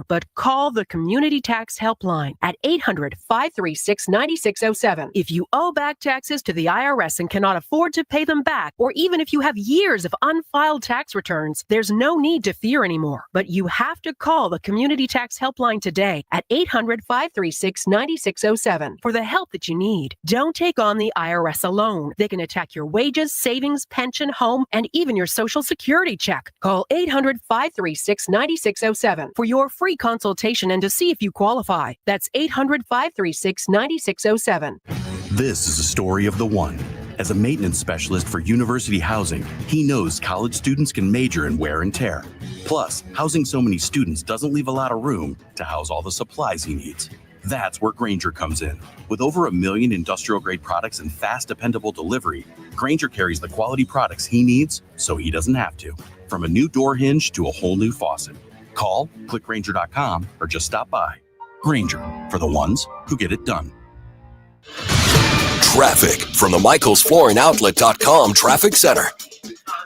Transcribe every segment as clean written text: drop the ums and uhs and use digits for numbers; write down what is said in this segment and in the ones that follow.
but call the Community Tax Helpline at 800-536-9607. If you owe back taxes to the IRS and cannot afford to pay them back, or even if you have years of unfiled tax returns, there's no need to fear anymore. But you have to call the Community Tax Helpline today at 800-536-9607 for the help that you need. Don't take on the IRS alone. They can attack your wages, savings, pension, home, and even your Social Security check. Call 800-536-9607 for your free consultation and to see if you qualify. That's 800-536-9607. This is a story of the one. As a maintenance specialist for university housing, he knows college students can major in wear and tear. Plus, housing so many students doesn't leave a lot of room to house all the supplies he needs. That's where Grainger comes in. With over 1 million industrial-grade products and fast, dependable delivery, Grainger carries the quality products he needs so he doesn't have to. From a new door hinge to a whole new faucet. Call, click Grainger.com, or just stop by. Grainger, for the ones who get it done. Traffic from the michaelsflooringoutlet.com traffic center.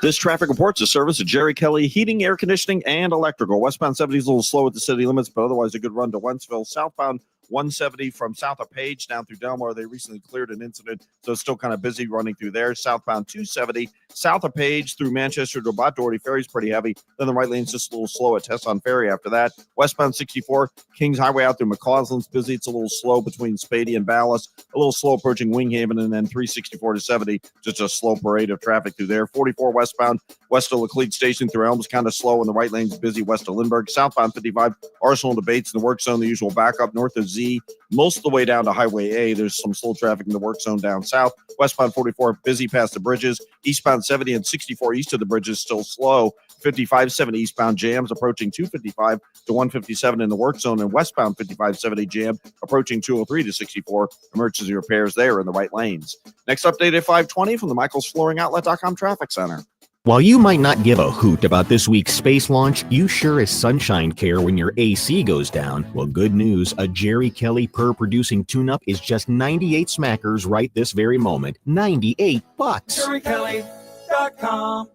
This traffic report's a service of Jerry Kelly Heating, Air Conditioning, and Electrical. Westbound 70 is a little slow at the city limits, but otherwise a good run to Wentzville. Southbound 170 from south of Page down through Delmar. They recently cleared an incident, so it's still kind of busy running through there. Southbound 270 south of Page through Manchester to about Doherty Ferry's pretty heavy. Then the right lane's just a little slow at Tesson Ferry after that. Westbound 64 Kings Highway out through McCausland's busy. It's a little slow between Spady and Ballas. A little slow approaching Winghaven, and then 364 to 70, just a slow parade of traffic through there. 44 westbound west of Laclede Station through Elm's kind of slow, and the right lane's busy west of Lindbergh. Southbound 55 Arsenal to Bates in the work zone, the usual backup north of Z. Most of the way down to Highway A, there's some slow traffic in the work zone down south. Westbound 44 busy past the bridges. Eastbound 70 and 64 east of the bridges still slow. 55-70 eastbound jams approaching 255 to 157 in the work zone, and westbound 55-70 jam approaching 203 to 64. Emergency repairs there in the right lanes. Next update at 5:20 from the michaelsflooringoutlet.com traffic center. While you might not give a hoot about this week's space launch, you sure as sunshine care when your AC goes down. Well, good news, a Jerry Kelly per-producing tune-up is just 98 smackers right this very moment. $98. JerryKelly.com.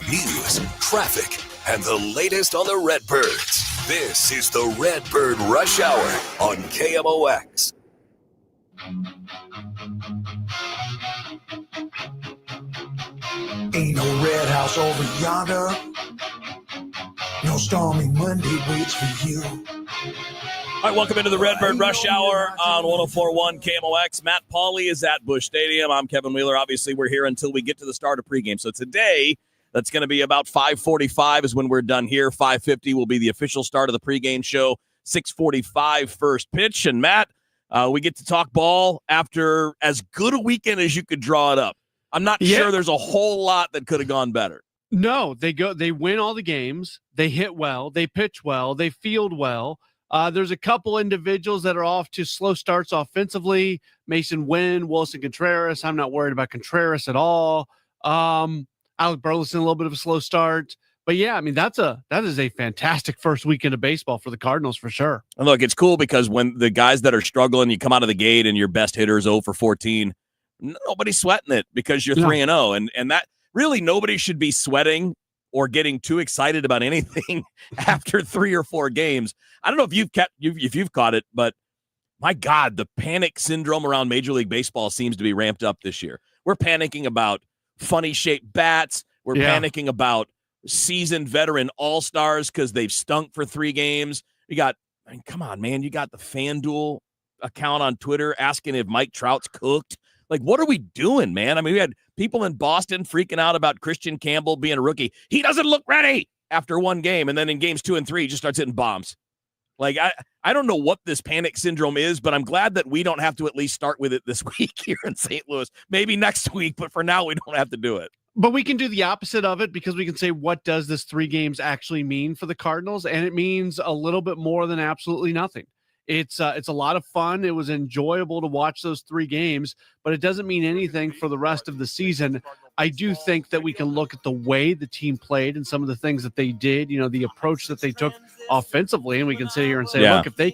News, traffic, and the latest on the Redbirds. This is the Redbird Rush Hour on KMOX. Ain't no red house over yonder. No stormy Monday waits for you. All right, welcome into the Redbird Rush Hour on 104.1 KMOX. Matt Pauley is at Busch Stadium. I'm Kevin Wheeler. Obviously, we're here until we get to the start of pregame. So today, that's going to be about 5:45 is when we're done here. 5:50 will be the official start of the pregame show. 6:45 first pitch. And Matt, we get to talk ball after as good a weekend as you could draw it up. I'm not sure there's a whole lot that could have gone better. No, they win all the games. They hit well. They pitch well. They field well. There's a couple individuals that are off to slow starts offensively. Mason Wynn, Wilson Contreras. I'm not worried about Contreras at all. Alec Burleson, a little bit of a slow start. But yeah, I mean, that is a fantastic first weekend of baseball for the Cardinals for sure. And look, it's cool because when the guys that are struggling, you come out of the gate and your best hitter is 0 for 14. Nobody's sweating it because you're 3-0. And that really nobody should be sweating or getting too excited about anything after 3 or 4 games. I don't know if you've caught it, but my God, the panic syndrome around Major League Baseball seems to be ramped up this year. We're panicking about funny shaped bats. We're panicking about seasoned veteran all-stars because they've stunk for 3 games. Come on, man. You got the FanDuel account on Twitter asking if Mike Trout's cooked. Like, what are we doing, man? I mean, we had people in Boston freaking out about Christian Campbell being a rookie. He doesn't look ready after 1 game. And then in games 2 and 3, he just starts hitting bombs. Like, I don't know what this panic syndrome is, but I'm glad that we don't have to at least start with it this week here in St. Louis. Maybe next week, but for now, we don't have to do it. But we can do the opposite of it because we can say, what does this 3 games actually mean for the Cardinals? And it means a little bit more than absolutely nothing. It's a lot of fun. It was enjoyable to watch those 3 games, but it doesn't mean anything for the rest of the season. I do think that we can look at the way the team played and some of the things that they did, the approach that they took offensively, and we can sit here and say, look, if they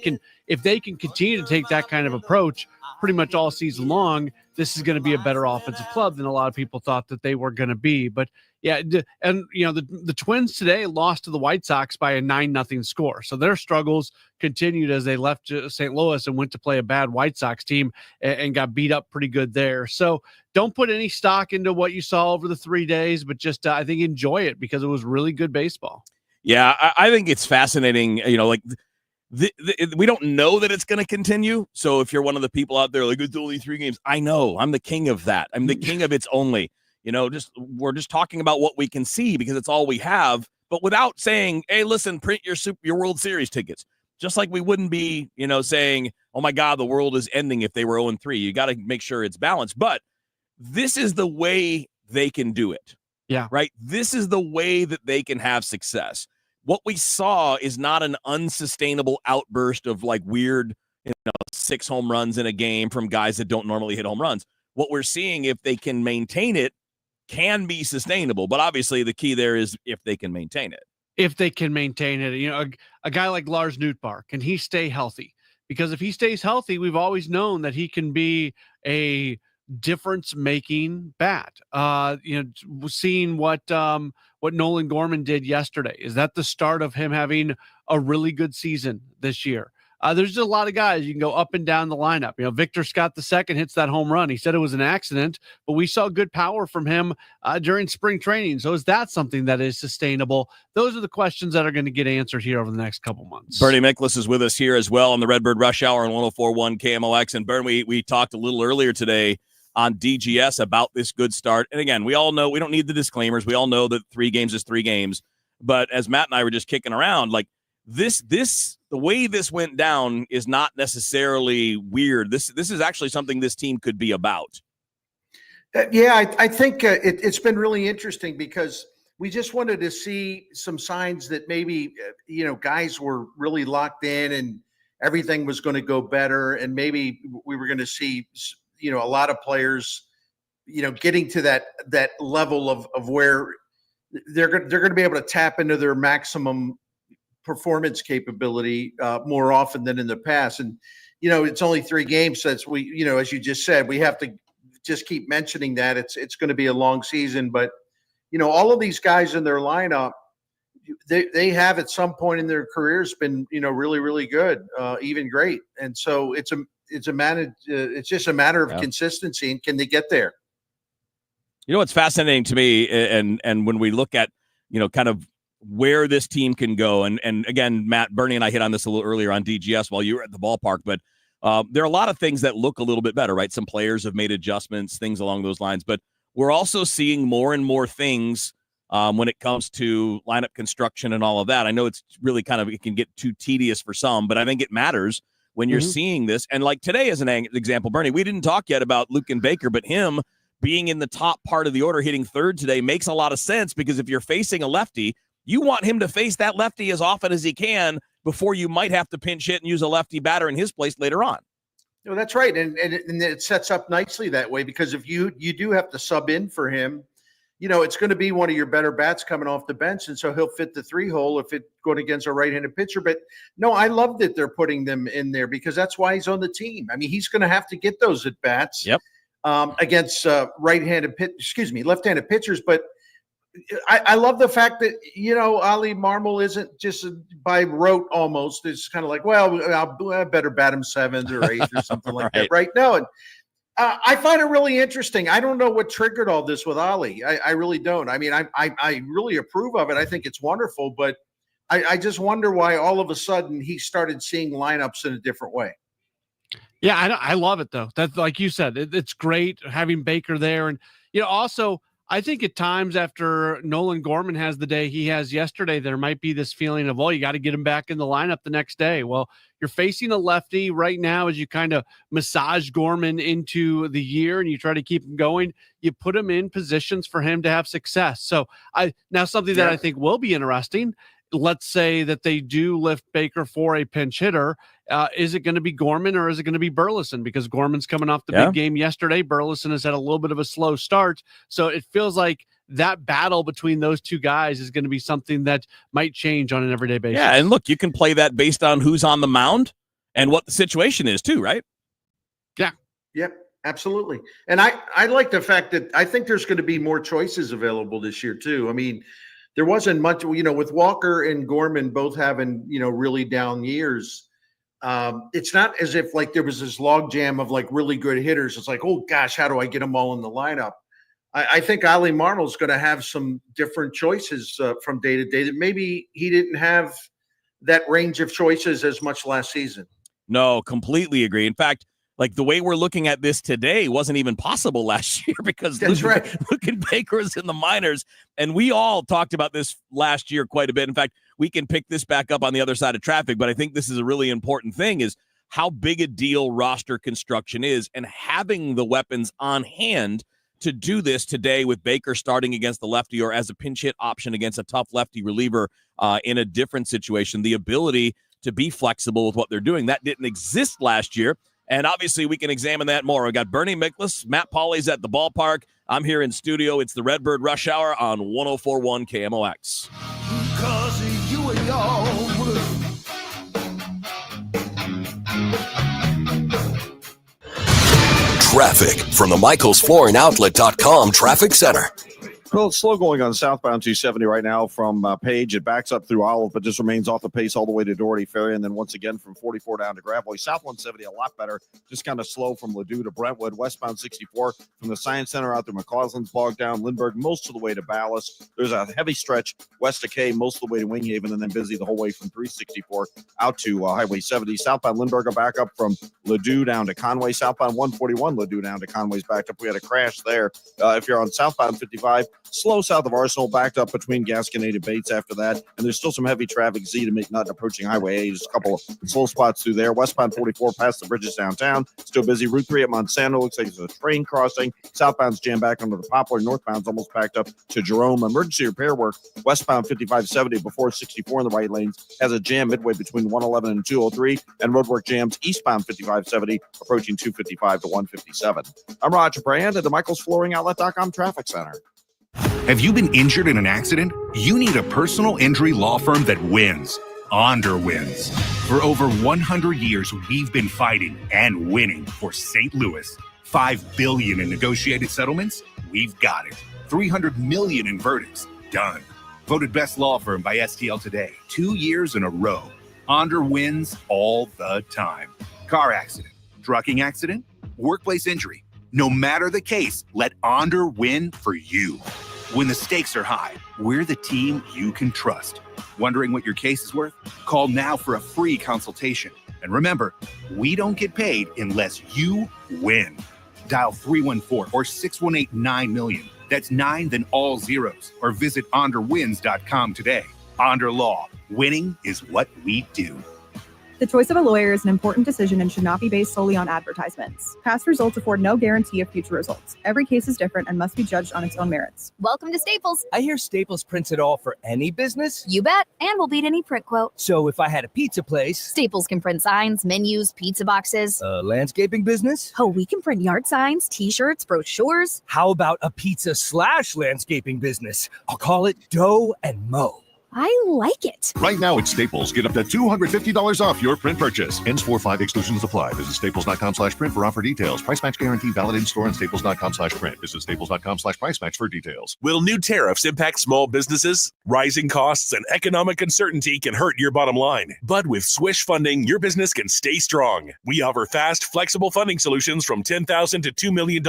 can continue to take that kind of approach pretty much all season long, this is going to be a better offensive club than a lot of people thought that they were going to be. But yeah, and the Twins today lost to the White Sox by a 9-0 score. So their struggles continued as they left St. Louis and went to play a bad White Sox team and got beat up pretty good there. So don't put any stock into what you saw over the 3 days, but just I think enjoy it because it was really good baseball. Yeah, I think it's fascinating. We don't know that it's going to continue. So if you're one of the people out there like, it's only 3 games, I know I'm the king of that. I'm the king of it's only. We're just talking about what we can see because it's all we have, but without saying, hey, listen, print your World Series tickets. Just like we wouldn't be, saying, oh my God, the world is ending if they were 0-3. You got to make sure it's balanced. But this is the way they can do it. Yeah. Right. This is the way that they can have success. What we saw is not an unsustainable outburst of like weird, 6 home runs in a game from guys that don't normally hit home runs. What we're seeing, if they can maintain it, can be sustainable. But obviously the key there is if they can maintain it. If they can maintain it, a guy like Lars Nootbaar, can he stay healthy? Because if he stays healthy, we've always known that he can be a difference-making bat. Seeing what Nolan Gorman did yesterday, is that the start of him having a really good season this year? There's just a lot of guys you can go up and down the lineup. Victor Scott II hits that home run. He said it was an accident, but we saw good power from him during spring training. So is that something that is sustainable? Those are the questions that are going to get answered here over the next couple months. Bernie Miklas is with us here as well on the Redbird Rush Hour on 104.1 KMOX. And Bernie, we talked a little earlier today on DGS about this good start. And again, we all know we don't need the disclaimers. We all know that 3 games is 3 games. But as Matt and I were just kicking around, like this the way this went down is not necessarily weird. This is actually something this team could be about. I think it's been really interesting because we just wanted to see some signs that maybe, guys were really locked in and everything was going to go better. And maybe we were going to see, a lot of players, getting to that level of where they're going to be able to tap into their maximum performance capability more often than in the past. And, it's only 3 games since we, as you just said, we have to just keep mentioning that it's going to be a long season, but, all of these guys in their lineup, they have at some point in their careers been, really, really good, even great. And so it's just a matter of consistency, and can they get there? What's fascinating to me, and when we look at, kind of where this team can go. And again, Matt, Bernie and I hit on this a little earlier on DGS while you were at the ballpark, but there are a lot of things that look a little bit better, right? Some players have made adjustments, things along those lines, but we're also seeing more and more things when it comes to lineup construction and all of that. I know it's really it can get too tedious for some, but I think it matters when you're seeing this. And like today, as an example, Bernie, we didn't talk yet about Luke and Baker, but him being in the top part of the order, hitting 3rd today makes a lot of sense because if you're facing a lefty, you want him to face that lefty as often as he can before you might have to pinch hit and use a lefty batter in his place later on. No, that's right. And it sets up nicely that way because if you do have to sub in for him, it's going to be one of your better bats coming off the bench. And so he'll fit the 3 hole if it's going against a right-handed pitcher. But no, I love that they're putting them in there because that's why he's on the team. I mean, he's going to have to get those at bats against left-handed pitchers. But I love the fact that, Ali Marmol isn't just by rote almost. It's kind of like, well, I better bat him 7th or 8th or something like that. Right. No. And I find it really interesting. I don't know what triggered all this with Ali. I really don't. I mean, I really approve of it. I think it's wonderful, but I just wonder why all of a sudden he started seeing lineups in a different way. Yeah, I love it though. That's like you said, it's great having Baker there. And, also, I think at times after Nolan Gorman has the day he has yesterday, there might be this feeling of, you got to get him back in the lineup the next day. Well, you're facing a lefty right now as you kind of massage Gorman into the year and you try to keep him going. You put him in positions for him to have success. So something that I think will be interesting, let's say that they do lift Baker for a pinch hitter. Is it going to be Gorman or is it going to be Burleson? Because Gorman's coming off the big game yesterday. Burleson has had a little bit of a slow start. So it feels like that battle between those two guys is going to be something that might change on an everyday basis. Yeah, and look, you can play that based on who's on the mound and what the situation is too, right? Yeah. Yep, absolutely. And I like the fact that I think there's going to be more choices available this year too. I mean, there wasn't much, with Walker and Gorman both having, really down years. It's not as if like there was this log jam of like really good hitters. It's like, oh gosh, how do I get them all in the lineup? I think Ali Marmol's going to have some different choices from day to day that maybe he didn't have that range of choices as much last season. No, completely agree. In fact, like the way we're looking at this today wasn't even possible last year because That's right. Luke Baker is in the minors. And we all talked about this last year quite a bit. In fact, we can pick this back up on the other side of traffic, but I think this is a really important thing is how big a deal roster construction is and having the weapons on hand to do this today with Baker starting against the lefty or as a pinch hit option against a tough lefty reliever in a different situation, the ability to be flexible with what they're doing. That didn't exist last year. And obviously, we can examine that more. We got Bernie Miklas, Matt Pauley's at the ballpark. I'm here in studio. It's the Redbird Rush Hour on 104.1 KMOX. Because you and y'all Traffic from the MichaelsFlooringOutlet.com Traffic Center. Well, it's slow going on southbound 270 right now from Page. It backs up through Olive, but just remains off the pace all the way to Doherty Ferry. And then once again from 44 down to Gravois. South 170, a lot better. Just kind of slow from Ladue to Brentwood. Westbound 64 from the Science Center out through McCausland's bogged down. Lindbergh, most of the way to Ballas. There's a heavy stretch west of K, most of the way to Winghaven, and then busy the whole way from 364 out to Highway 70. Southbound Lindbergh back up from Ladue down to Conway. Southbound 141 Ladue down to Conway's backed up. We had a crash there. If you're on southbound 55, slow south of Arsenal, backed up between Gasconade and Bates after that. And there's still some heavy traffic Z to McNutt approaching Highway 8. Just a couple of slow spots through there. Westbound 44 past the bridges downtown. Still busy. Route 3 at Monsanto. Looks like it's a train crossing. Southbound's jammed back under the Poplar. Northbound's almost backed up to Jerome. Emergency repair work. Westbound 5570 before 64 in the right lanes has a jam midway between 111 and 203. And roadwork jams eastbound 5570 approaching 255 to 157. I'm Roger Brand at the MichaelsFlooringOutlet.com Traffic Center. Have you been injured in an accident? You need a personal injury law firm that wins. Onder wins. For over 100 years, we've been fighting and winning for St. Louis. $5 billion in negotiated settlements? We've got it. $300 million in verdicts? Done. Voted best law firm by STL Today 2 years in a row. Onder wins all the time. Car accident, trucking accident, workplace injury. No matter the case, let Onder win for you. When the stakes are high, we're the team you can trust. Wondering what your case is worth? Call now for a free consultation. And remember, we don't get paid unless you win. Dial 314 or 618-9-million. That's 9 then all zeros. Or visit onderwins.com today. Onder Law. Winning is what we do. The choice of a lawyer is an important decision and should not be based solely on advertisements. Past results afford no guarantee of future results. Every case is different and must be judged on its own merits. Welcome to Staples. I hear Staples prints it all for any business. You bet, and we'll beat any print quote. So if I had a pizza place... Staples can print signs, menus, pizza boxes. A landscaping business? Oh, we can print yard signs, t-shirts, brochures. How about a pizza/landscaping business? I'll call it Dough and Mo. I like it. Right now at Staples, get up to $250 off your print purchase. Ends 4/5 exclusions apply. Visit staples.com/print for offer details. Price match guarantee valid in store and staples.com/print. Visit staples.com/price match for details. Will new tariffs impact small businesses? Rising costs and economic uncertainty can hurt your bottom line. But with Swish Funding, your business can stay strong. We offer fast, flexible funding solutions from $10,000 to $2 million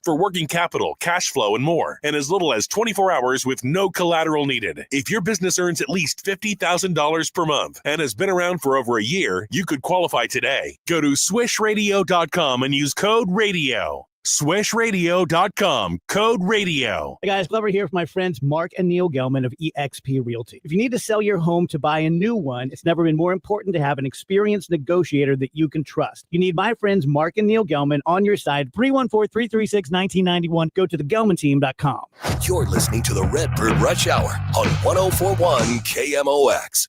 for working capital, cash flow, and more. And as little as 24 hours with no collateral needed. If your business earns at least $50,000 per month and has been around for over a year, you could qualify today. Go to swishradio.com and use code RADIO. Swishradio.com, code RADIO. Hey guys, Glover here with my friends Mark and Neil Gelman of eXp Realty. If you need to sell your home to buy a new one, it's never been more important to have an experienced negotiator that you can trust. You need my friends Mark and Neil Gelman on your side. 314-336-1991. Go to thegelmanteam.com. You're listening to the Redbird Rush Hour on 104.1 KMOX.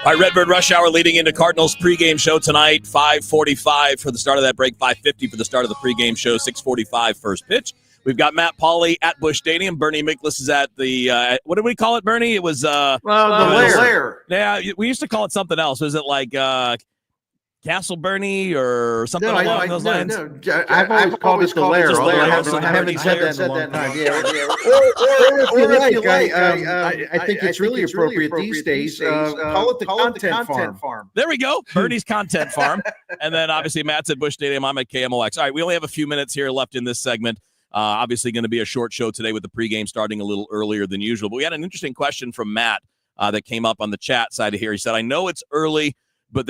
All right, Redbird Rush Hour leading into Cardinals pregame show tonight. 5:45 for the start of that break. 5:50 for the start of the pregame show. 6:45 first pitch. We've got Matt Pauley at Busch Stadium. Bernie Miklas is at the what did we call it, Bernie? It was the lair. Yeah, we used to call it something else. Was it like Castle Bernie or something along those lines? No. I've always called it the lair. Although I haven't said that in a long time. Yeah. Or if you like, I think it's really appropriate these days. Call it the content farm. There we go. Bernie's Content Farm. And then obviously Matt's at Busch Stadium. I'm at KMOX. All right, we only have a few minutes here left in this segment. Obviously going to be a short show today with the pregame starting a little earlier than usual. But we had an interesting question from Matt that came up on the chat side of here. He said, I know it's early, but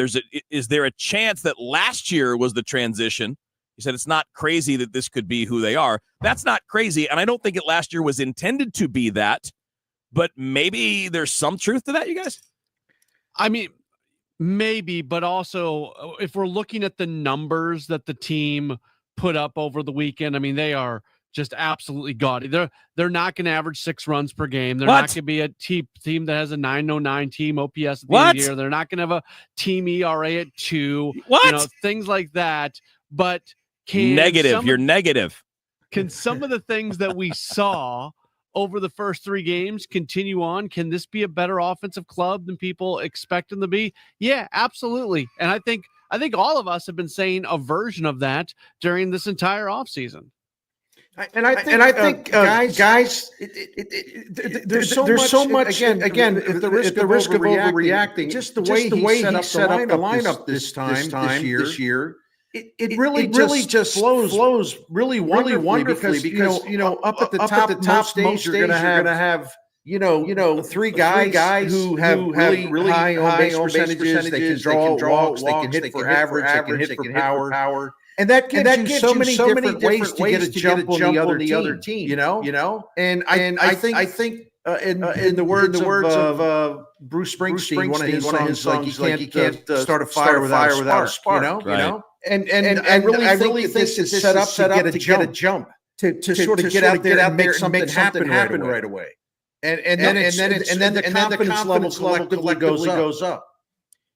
is there a chance that last year was the transition? He said it's not crazy that this could be who they are. That's not crazy, and I don't think it last year was intended to be that, but maybe there's some truth to that, you guys? I mean, maybe, but also if we're looking at the numbers that the team put up over the weekend, I mean, they are just absolutely gaudy. They're not going to average 6 runs per game. They're not going to be a team that has a 909 team OPS at the end of the year. They're not going to have a team ERA at 2. Things like that. But you're negative. Can some of the things that we saw over the first 3 games continue on? Can this be a better offensive club than people expect them to be? Yeah, absolutely. And I think all of us have been saying a version of that during this entire offseason. And I think guys, there's so much. Again, at the risk of overreacting, just the way he set up the lineup this year, it really just flows really wonderfully because up at the top most days you're going to have 3 guys who have really high on base percentages. They can draw walks, they can hit for average, they can hit for power. And that gives you so many different ways to get a jump on the other team, And I think in the words of Bruce Springsteen, one of his songs, like you can't start a fire without a spark, And I really think this is set up to get a jump to sort of get out there and make something happen right away. And then the confidence level collectively goes up.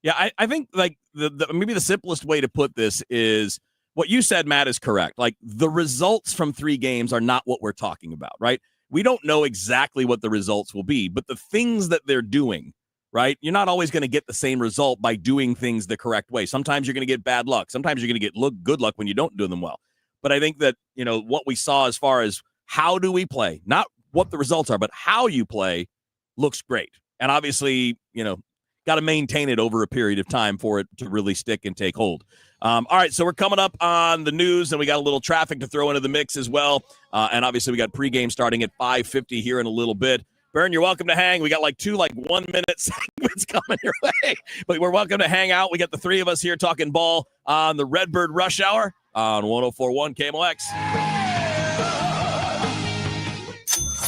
Yeah, I think like maybe the simplest way to put this is what you said, Matt, is correct. Like the results from 3 games are not what we're talking about, right? We don't know exactly what the results will be, but the things that they're doing, right? You're not always going to get the same result by doing things the correct way. Sometimes you're going to get bad luck. Sometimes you're going to get good luck when you don't do them well. But I think that, what we saw as far as how do we play, not what the results are, but how you play looks great. And obviously, got to maintain it over a period of time for it to really stick and take hold. All right, so we're coming up on the news, and we got a little traffic to throw into the mix as well. And obviously, we got pregame starting at 5:50 here in a little bit. Bern, you're welcome to hang. We got like 2 1-minute segments coming your way, but we're welcome to hang out. We got the 3 of us here talking ball on the Redbird Rush Hour on 104.1 KMOX.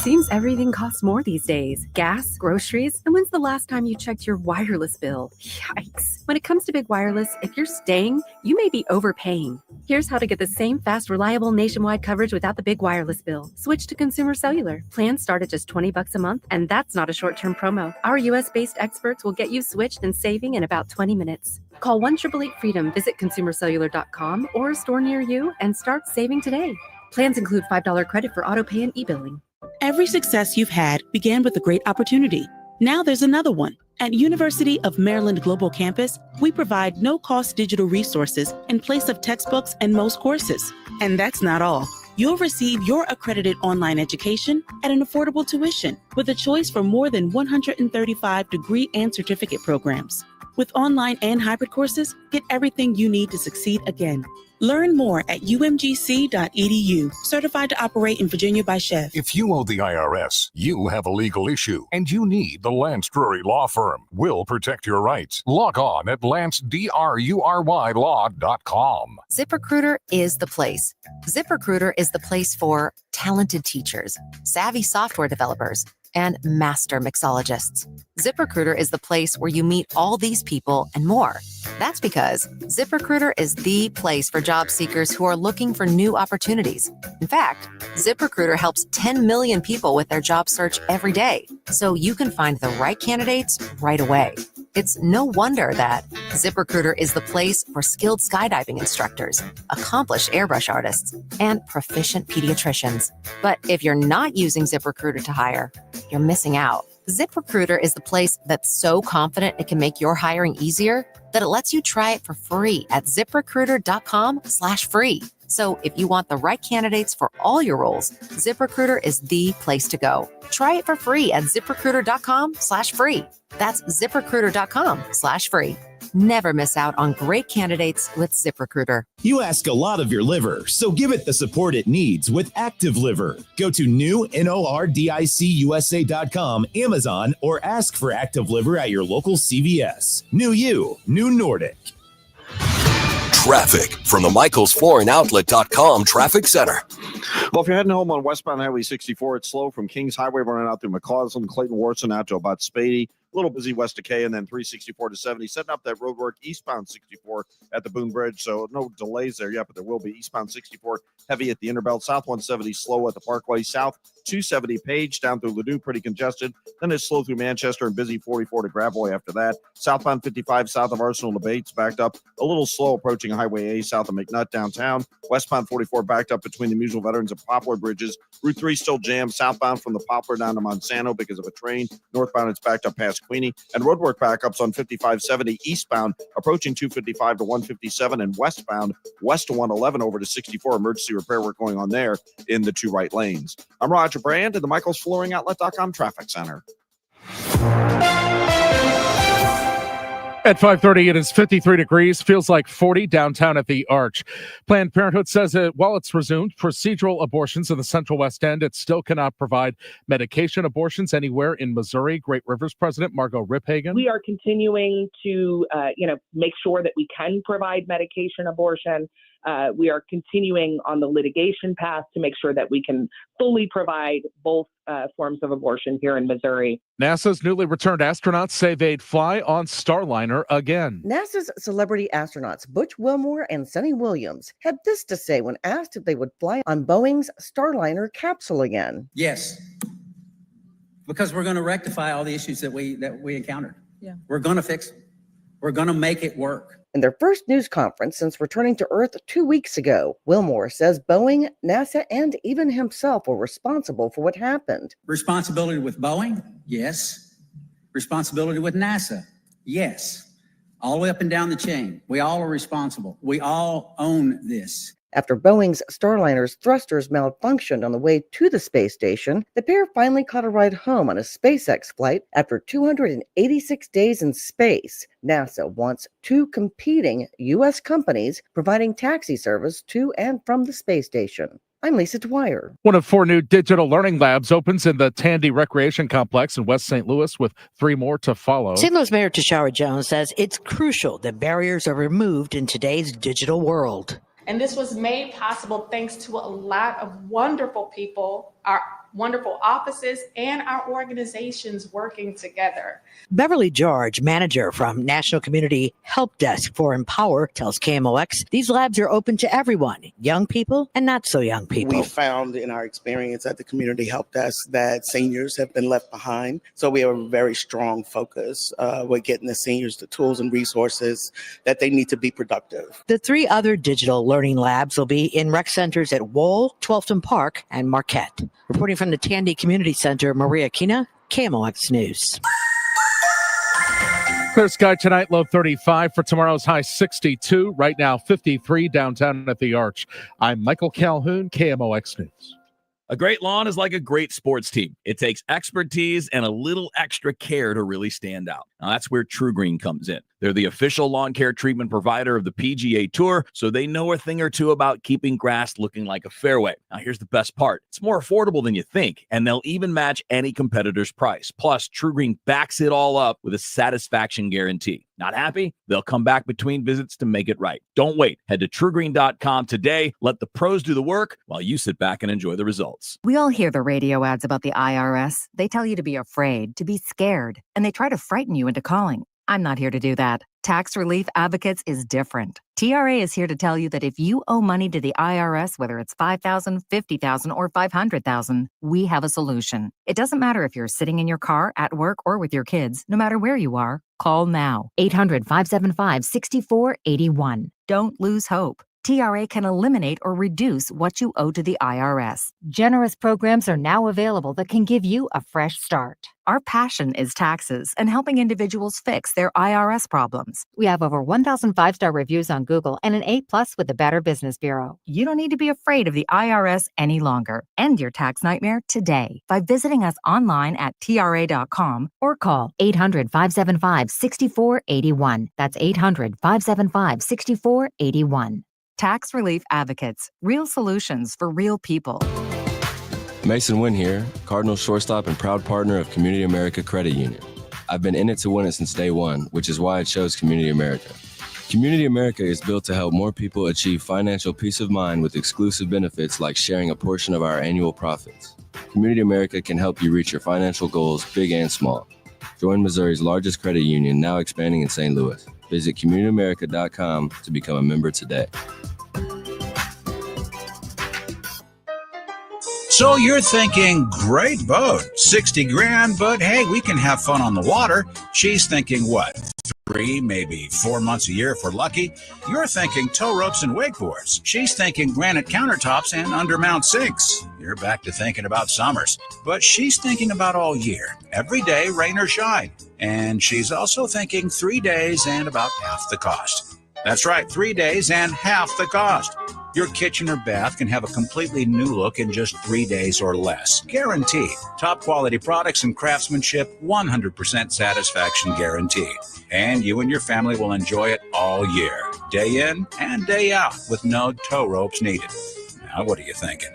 Seems everything costs more these days. Gas, groceries, and when's the last time you checked your wireless bill? Yikes. When it comes to big wireless, if you're staying, you may be overpaying. Here's how to get the same fast, reliable nationwide coverage without the big wireless bill. Switch to Consumer Cellular. Plans start at just $20 a month, and that's not a short-term promo. Our U.S.-based experts will get you switched and saving in about 20 minutes. Call 1-888-FREEDOM, visit consumercellular.com or a store near you, and start saving today. Plans include $5 credit for auto pay and e-billing. Every success you've had began with a great opportunity. Now there's another one. At University of Maryland Global Campus, we provide no-cost digital resources in place of textbooks and most courses. And that's not all. You'll receive your accredited online education at an affordable tuition with a choice from more than 135 degree and certificate programs. With online and hybrid courses, get everything you need to succeed again. Learn more at umgc.edu. Certified to operate in Virginia by Chef. If you owe the IRS, you have a legal issue, and you need the Lance Drury Law Firm. We'll protect your rights. Log on at lancedrurylaw.com. ZipRecruiter is the place. ZipRecruiter is the place for talented teachers, savvy software developers, and master mixologists. ZipRecruiter is the place where you meet all these people and more. That's because ZipRecruiter is the place for job seekers who are looking for new opportunities. In fact, ZipRecruiter helps 10 million people with their job search every day, so you can find the right candidates right away. It's no wonder that ZipRecruiter is the place for skilled skydiving instructors, accomplished airbrush artists, and proficient pediatricians. But if you're not using ZipRecruiter to hire, you're missing out. ZipRecruiter is the place that's so confident it can make your hiring easier that it lets you try it for free at ziprecruiter.com/free. So if you want the right candidates for all your roles, ZipRecruiter is the place to go. Try it for free at ziprecruiter.com/free. That's ziprecruiter.com/free. Never miss out on great candidates with ZipRecruiter. You ask a lot of your liver, so give it the support it needs with Active Liver. Go to NordicUSA.com, Amazon, or ask for Active Liver at your local CVS. New you, new Nordic. Traffic from the MichaelsFloorandOutlet.com traffic center. Well, if you're heading home on westbound Highway 64, it's slow from Kings Highway running out through McCausland, Clayton, Warson out to about Spady. A little busy west of K, and then 364 to 70. Setting up that road work eastbound 64 at the Boone Bridge, so no delays there yet, but there will be. Eastbound 64 heavy at the Interbelt. South 170 slow at the Parkway. South 270 Page down through Ladue, pretty congested. Then it's slow through Manchester and busy 44 to Gravois after that. Southbound 55 south of Arsenal to Bates backed up a little slow approaching Highway A south of McNutt downtown. Westbound 44 backed up between the Musial Veterans and Poplar bridges. Route 3 still jammed southbound from the Poplar down to Monsanto because of a train. Northbound it's backed up past Queenie. And roadwork backups on 5570 eastbound approaching 255 to 157 and westbound west to 111 over to 64. Emergency repair work going on there in the two right lanes. I'm Roger Brand at the MichaelsFlooringOutlet.com traffic center. At 5:30, it is 53 degrees, feels like 40 downtown at the Arch. Planned Parenthood says that while it's resumed procedural abortions in the Central West End, it still cannot provide medication abortions anywhere in Missouri. Great Rivers President Margot Riphagen. We are continuing to, make sure that we can provide medication abortion. We are continuing on the litigation path to make sure that we can fully provide both forms of abortion here in Missouri. NASA's newly returned astronauts say they'd fly on Starliner again. NASA's celebrity astronauts Butch Wilmore and Sunny Williams had this to say when asked if they would fly on Boeing's Starliner capsule again. Yes, because we're going to rectify all the issues that we encountered. Yeah, we're going to fix them. We're going to make it work. In their first news conference since returning to Earth 2 weeks ago, Wilmore says Boeing, NASA, and even himself were responsible for what happened. Responsibility with Boeing? Yes. Responsibility with NASA? Yes. All the way up and down the chain. We all are responsible. We all own this. After Boeing's Starliner's thrusters malfunctioned on the way to the space station, the pair finally caught a ride home on a SpaceX flight after 286 days in space. NASA wants two competing U.S. companies providing taxi service to and from the space station. I'm Lisa Dwyer. One of 4 new digital learning labs opens in the Tandy Recreation Complex in West St. Louis, with 3 more to follow. St. Louis Mayor Tashara Jones says it's crucial that barriers are removed in today's digital world. And this was made possible thanks to a lot of wonderful people, our wonderful offices, and our organizations working together. Beverly George, manager from National Community Help Desk for Empower, tells KMOX these labs are open to everyone, young people and not so young people. We found in our experience at the Community Help Desk that seniors have been left behind. So we have a very strong focus with getting the seniors the tools and resources that they need to be productive. The 3 other digital learning labs will be in rec centers at Wohl, Twelfton Park, and Marquette. Reporting from the Tandy Community Center, Maria Kina, KMOX News. Clear sky tonight, low 35. For tomorrow's high 62. Right now, 53 downtown at the Arch. I'm Michael Calhoun, KMOX News. A great lawn is like a great sports team. It takes expertise and a little extra care to really stand out. Now, that's where True Green comes in. They're the official lawn care treatment provider of the PGA Tour, so they know a thing or two about keeping grass looking like a fairway. Now, here's the best part. It's more affordable than you think, and they'll even match any competitor's price. Plus, True Green backs it all up with a satisfaction guarantee. Not happy? They'll come back between visits to make it right. Don't wait. Head to TrueGreen.com today. Let the pros do the work while you sit back and enjoy the results. We all hear the radio ads about the IRS. They tell you to be afraid, to be scared, and they try to frighten you into calling. I'm not here to do that. Tax Relief Advocates is different. TRA is here to tell you that if you owe money to the IRS, whether it's $5,000, $50,000, or $500,000, we have a solution. It doesn't matter if you're sitting in your car, at work, or with your kids. No matter where you are, call now. 800-575-6481. Don't lose hope. TRA can eliminate or reduce what you owe to the IRS. Generous programs are now available that can give you a fresh start. Our passion is taxes and helping individuals fix their IRS problems. We have over 1,000 5-star reviews on Google and an A+ with the Better Business Bureau. You don't need to be afraid of the IRS any longer. End your tax nightmare today by visiting us online at TRA.com or call 800-575-6481. That's 800-575-6481. Tax Relief Advocates. Real solutions for real people. Mason Wynn here, Cardinals shortstop and proud partner of Community America Credit Union. I've been in it to win it since day one, which is why I chose Community America. Community America is built to help more people achieve financial peace of mind with exclusive benefits like sharing a portion of our annual profits. Community America can help you reach your financial goals, big and small. Join Missouri's largest credit union, now expanding in St. Louis. Visit communityamerica.com to become a member today. So you're thinking, great boat, 60 grand, but hey, we can have fun on the water. She's thinking, what, 3, maybe 4 months a year if we're lucky? You're thinking tow ropes and wakeboards. She's thinking granite countertops and undermount sinks. You're back to thinking about summers. But she's thinking about all year, every day, rain or shine. And she's also thinking 3 days and about half the cost. That's right, 3 days and half the cost. Your kitchen or bath can have a completely new look in just 3 days or less. Guaranteed. Top quality products and craftsmanship, 100% satisfaction guaranteed. And you and your family will enjoy it all year, day in and day out, with no tow ropes needed. Now, what are you thinking?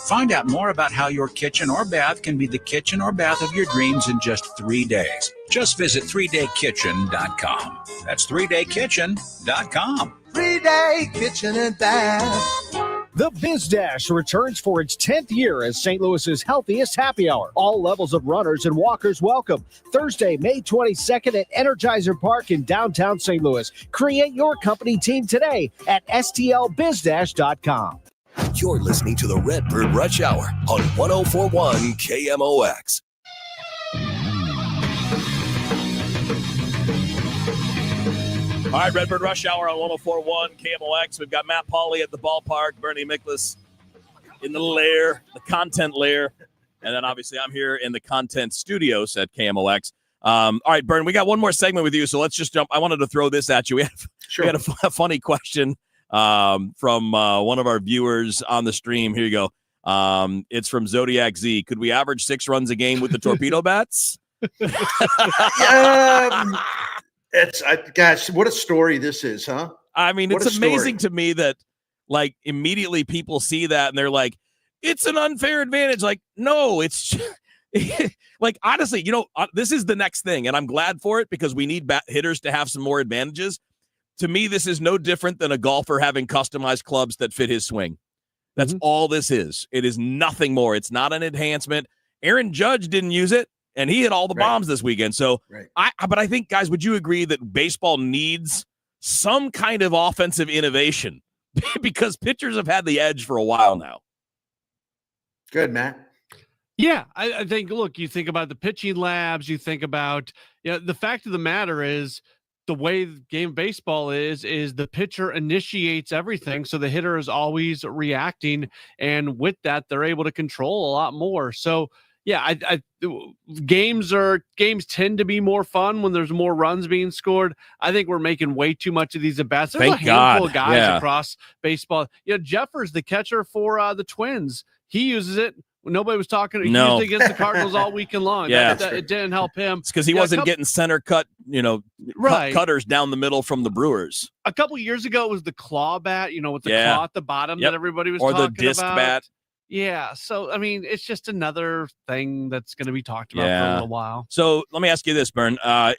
Find out more about how your kitchen or bath can be the kitchen or bath of your dreams in just 3 days. Just visit 3daykitchen.com. That's 3daykitchen.com. 3-Day Kitchen and Bath. The Biz Dash returns for its 10th year as St. Louis's healthiest happy hour. All levels of runners and walkers welcome. Thursday, May 22nd at Energizer Park in downtown St. Louis. Create your company team today at stlbizdash.com. You're listening to the Redbird Rush Hour on 1041 KMOX. All right, Redbird Rush Hour on 1041 KMOX. We've got Matt Pauley at the ballpark, Bernie Miklas in the lair, the content lair. And then obviously I'm here in the content studios at KMOX. All right, Bernie, we got one more segment with you, so let's just jump. I wanted to throw this at you. We had a funny question from one of our viewers on the stream. Here you go. It's from Zodiac Z. Could we average 6 runs a game with the torpedo bats? Gosh, what a story this is, huh? I mean, it's amazing to me that, like, immediately people see that and they're like, it's an unfair advantage. Like, no, it's like, honestly, this is the next thing. And I'm glad for it because we need hitters to have some more advantages. To me, this is no different than a golfer having customized clubs that fit his swing. That's all this is. It is nothing more. It's not an enhancement. Aaron Judge didn't use it, and he hit all the bombs this weekend. So, but I think, guys, would you agree that baseball needs some kind of offensive innovation because pitchers have had the edge for a while now? Good, Matt. Yeah, I think, look, you think about the pitching labs, you think about, the fact of the matter is the way the game of baseball is the pitcher initiates everything. So the hitter is always reacting. And with that, they're able to control a lot more. So, yeah, games tend to be more fun when there's more runs being scored. I think we're making way too much of these at bats. There's a handful of guys across baseball. Jeffers, the catcher for the Twins, he uses it. Nobody was talking. He used it against the Cardinals all weekend long. It didn't help him. It's because he wasn't getting center cut, cutters down the middle from the Brewers. A couple years ago, it was the claw bat, with the claw at the bottom that everybody was talking about. Or the disc bat. Yeah. So, I mean, it's just another thing that's going to be talked about for a little while. So let me ask you this, Bern. I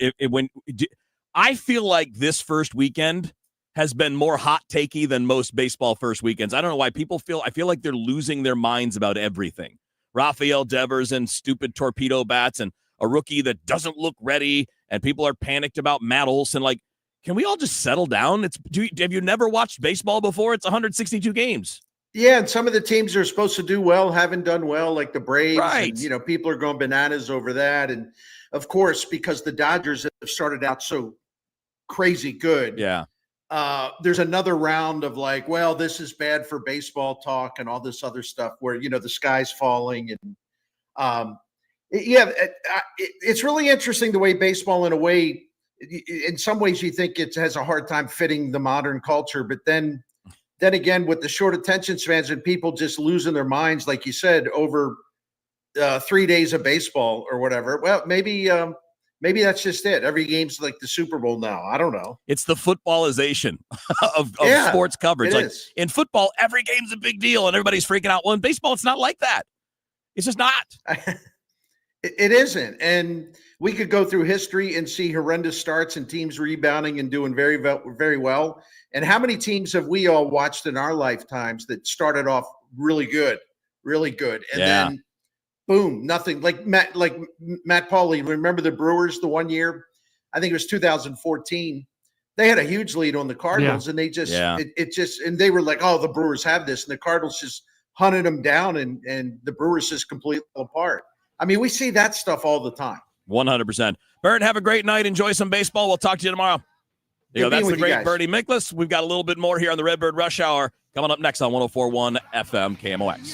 feel like this first weekend has been more hot takey than most baseball first weekends. I don't know why I feel like they're losing their minds about everything. Rafael Devers and stupid torpedo bats and a rookie that doesn't look ready, and people are panicked about Matt Olson. Like, can we all just settle down? Have you never watched baseball before? It's 162 games. Yeah, and some of the teams are supposed to do well haven't done well, like the Braves. Right. And, people are going bananas over that. And, of course, because the Dodgers have started out so crazy good. Yeah. There's another round of like, well, this is bad for baseball talk and all this other stuff where, the sky's falling. And, it's really interesting the way baseball, in a way, in some ways you think it has a hard time fitting the modern culture, but then again, with the short attention spans and people just losing their minds, like you said, over 3 days of baseball or whatever. Well, maybe that's just it. Every game's like the Super Bowl now. I don't know. It's the footballization of sports coverage. Like in football, every game's a big deal and everybody's freaking out. Well, in baseball, it's not like that. It's just not. It isn't. And we could go through history and see horrendous starts and teams rebounding and doing very, very well. And how many teams have we all watched in our lifetimes that started off really good? And then boom, nothing. Like Matt Pauley, remember the Brewers the one year? I think it was 2014. They had a huge lead on the Cardinals and they just, and they were like, oh, the Brewers have this. And the Cardinals just hunted them down and the Brewers just completely fell apart. I mean, we see that stuff all the time. 100%. Bert, have a great night. Enjoy some baseball. We'll talk to you tomorrow. That's the great Bertie Miklas. We've got a little bit more here on the Redbird Rush Hour coming up next on 104.1 FM KMOX.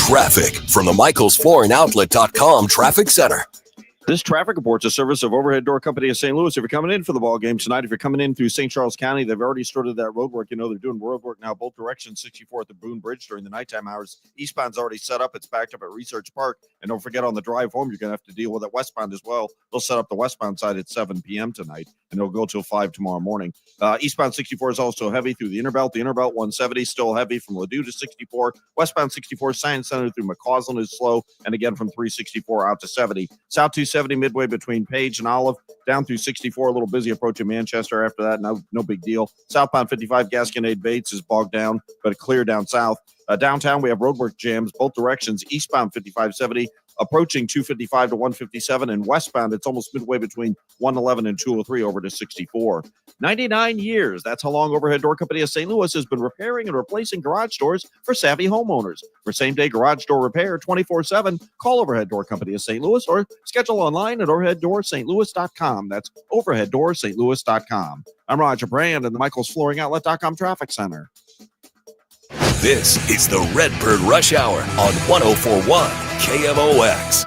Traffic from the MichaelsFlooringOutlet.com Traffic Center. This traffic report's a service of Overhead Door Company of St. Louis. If you're coming in for the ball game tonight, if you're coming in through St. Charles County, they've already started that road work. They're doing road work now both directions, 64 at the Boone Bridge during the nighttime hours. Eastbound's already set up. It's backed up at Research Park. And don't forget, on the drive home, you're going to have to deal with it westbound as well. They'll set up the westbound side at 7 p.m. tonight, and it'll go till 5 tomorrow morning. Eastbound 64 is also heavy through the Interbelt. The Interbelt 170 is still heavy from Ladue to 64. Westbound 64 Science Center through McCausland is slow, and again from 364 out to 70. South 270 midway between Page and Olive, down through 64, a little busy approaching Manchester after that. No big deal. Southbound 55 Gasconade Bates is bogged down, but clear down south. Downtown, we have roadwork jams both directions. Eastbound 5570 approaching 255 to 157, and westbound, it's almost midway between 111 and 203 over to 64. 99 years. That's how long Overhead Door Company of St. Louis has been repairing and replacing garage doors for savvy homeowners. For same-day garage door repair 24/7, call Overhead Door Company of St. Louis or schedule online at overheaddoorsstlouis.com. That's overheaddoorsstlouis.com. I'm Roger Brand in the MichaelsFlooringOutlet.com Traffic Center. This is the Redbird Rush Hour on 104.1 KMOX.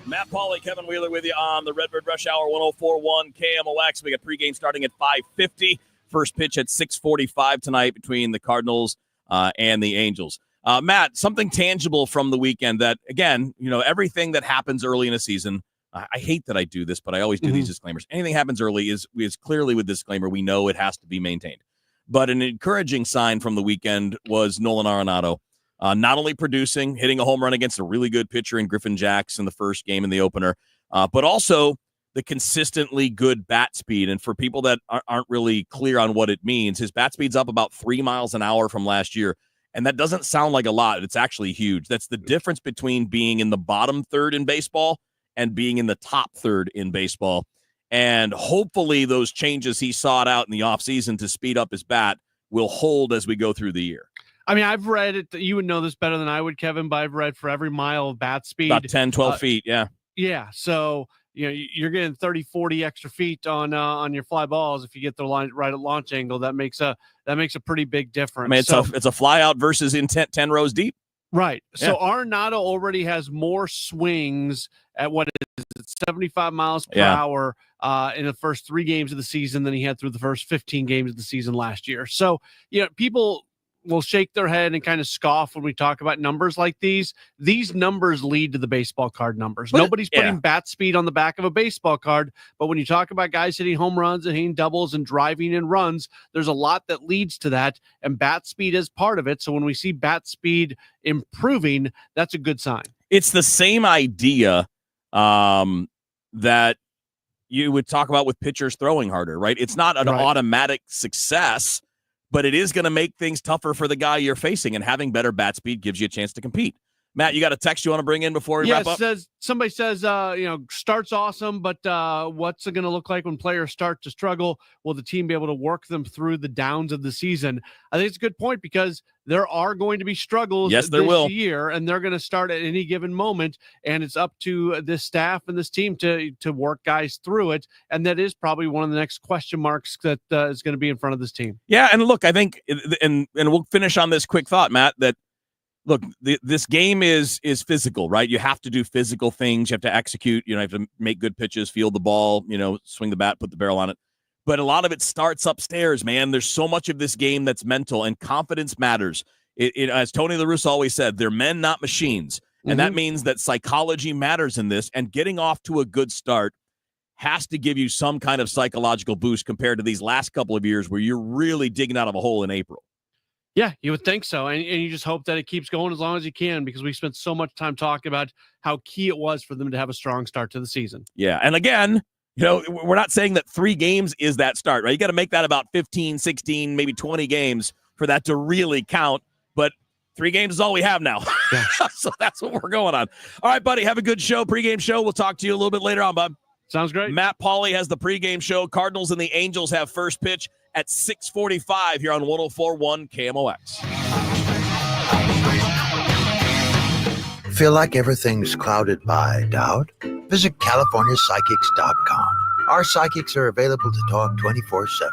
Matt Pauley, Kevin Wheeler with you on the Redbird Rush Hour 104.1 KMOX. We got pregame starting at 5:50. First pitch at 6:45 tonight between the Cardinals and the Angels. Matt, something tangible from the weekend that, again, everything that happens early in a season, I hate that I do this, but I always do these disclaimers. Anything happens early is clearly with disclaimer. We know it has to be maintained. But an encouraging sign from the weekend was Nolan Arenado, not only producing, hitting a home run against a really good pitcher in Griffin Jacks in the first game in the opener, but also the consistently good bat speed. And for people that aren't really clear on what it means, his bat speed's up about 3 miles an hour from last year. And that doesn't sound like a lot. It's actually huge. That's the difference between being in the bottom third in baseball and being in the top third in baseball. And hopefully those changes he sought out in the offseason to speed up his bat will hold as we go through the year. I mean, I've read it. You would know this better than I would, Kevin, but I've read for every mile of bat speed. About 10, 12 feet, yeah. Yeah, so you're getting 30, 40 extra feet on your fly balls if you get the line right at launch angle. That makes a pretty big difference. I mean, it's a fly out versus intent 10 rows deep. Right. So Yeah. Arenado already has more swings at 75 miles per hour in the first 3 games of the season than he had through the first 15 games of the season last year. So, people will shake their head and kind of scoff when we talk about numbers like these. These numbers lead to the baseball card numbers. Nobody's putting bat speed on the back of a baseball card, but when you talk about guys hitting home runs and hitting doubles and driving in runs, there's a lot that leads to that, and bat speed is part of it. So when we see bat speed improving, that's a good sign. It's the same idea that you would talk about with pitchers throwing harder, right? It's not an automatic success, but it is going to make things tougher for the guy you're facing, and having better bat speed gives you a chance to compete. Matt, you got a text you want to bring in before we wrap up? Somebody says, start's awesome, but what's it going to look like when players start to struggle? Will the team be able to work them through the downs of the season? I think it's a good point, because there are going to be struggles this year, and they're going to start at any given moment, and it's up to this staff and this team to work guys through it, and that is probably one of the next question marks that is going to be in front of this team. Yeah, and look, I think, and we'll finish on this quick thought, Matt, that look, this game is physical, right? You have to do physical things. You have to execute. You have to make good pitches, field the ball, swing the bat, put the barrel on it. But a lot of it starts upstairs, man. There's so much of this game that's mental, and confidence matters. As Tony La Russa always said, they're men, not machines. And that means that psychology matters in this, and getting off to a good start has to give you some kind of psychological boost compared to these last couple of years where you're really digging out of a hole in April. Yeah, you would think so. And you just hope that it keeps going as long as you can, because we spent so much time talking about how key it was for them to have a strong start to the season. Yeah. And again, we're not saying that 3 games is that start, right? You got to make that about 15, 16, maybe 20 games for that to really count. But 3 games is all we have now. Yeah. So that's what we're going on. All right, buddy. Have a good show, pregame show. We'll talk to you a little bit later on, bud. Sounds great. Matt Pauley has the pregame show. Cardinals and the Angels have first pitch at 6:45 here on 104.1 KMOX. Feel like everything's clouded by doubt? Visit CaliforniaPsychics.com. Our psychics are available to talk 24/7.